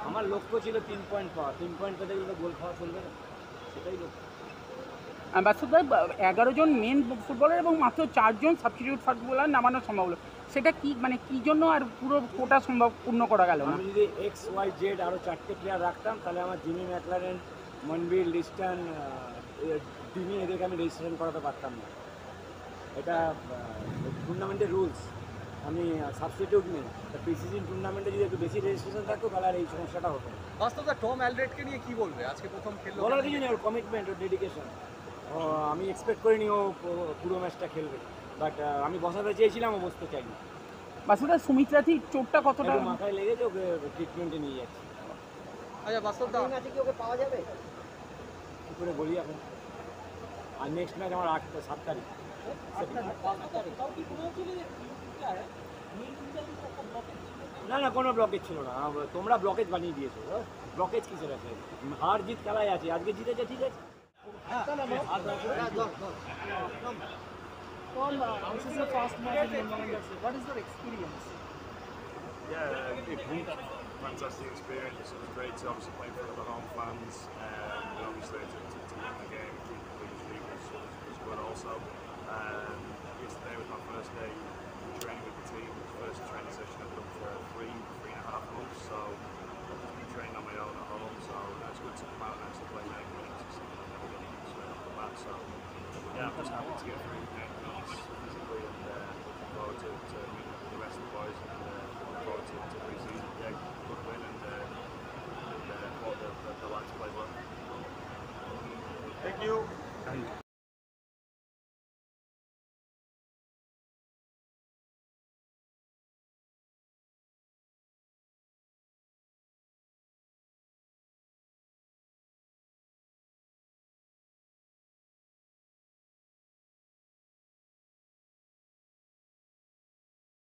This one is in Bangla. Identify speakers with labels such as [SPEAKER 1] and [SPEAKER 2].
[SPEAKER 1] আমার লক্ষ্য ছিল 3 পয়েন্ট পাওয়া, 3 পয়েন্ট পেতে গেলে তো গোল খাওয়া চলবে না, সেটাই লক্ষ্য।
[SPEAKER 2] বাস্তবতায় 11 জন মেন ফুটবলার এবং মাত্র 4 জন সাবস্টিটিউট ফুটবলার নামানো সম্ভব হলো, সেটা কি মানে কী জন্য আর পুরো কোটা সম্ভব পূর্ণ করা গেল না?
[SPEAKER 1] আমি যদি XYZ আরও 4টে প্লেয়ার রাখতাম তাহলে আমার জিমি ম্যাকলারেন, মনবিল, লিস্টন, ডিমি এদেরকে আমি রেজিস্ট্রেশন করাতে পারতাম না। এটা টুর্নামেন্টের রুলস। আমি সাবস্টিটিউট নেই, প্রিসিজন টুর্নামেন্টে যদি একটু বেশি রেজিস্ট্রেশন থাকতো তাহলে আর এই সমস্যাটা হতো না।
[SPEAKER 3] বাস্তবতা টম অ্যালড্রেটকে নিয়ে কি বলবে? আজকে প্রথম খেললো,
[SPEAKER 1] বলার কিছু নেই, ওর কমিটমেন্ট, ওর ডেডিকেশন। আমি এক্সপেক্ট করিনি ও পুরো ম্যাচটা খেলবে, বাট আমি বসাতে চেয়েছিলাম, ও বসতে চাইনি।
[SPEAKER 2] বাস্তবতা সুমিত রাথির চোটটা কতটা?
[SPEAKER 1] একটু মাথায় লেগেছে, ওকে ট্রিটমেন্টে নিয়ে যাচ্ছে।
[SPEAKER 3] আচ্ছা বাস্তবতা
[SPEAKER 1] কি ওকে পাওয়া যাবে কী করে বলি এখন? আর নেক্সট ম্যাচ আমার 7 তারিখ। না না, কোনো ব্লকেজ ছিল না, তোমরা ব্লকেজ বানিয়ে দিয়েছো। ব্লকেজ কিসের আছে? হার জিত খেলায় আছে, আজকে জিতেছে ঠিক আছে।
[SPEAKER 2] This is your first match in London. What is your experience?
[SPEAKER 4] Yeah, fantastic experience. It was great to obviously play in front of the home fans, and obviously to win the game, keep the clean sheet was good also. Yesterday was my first day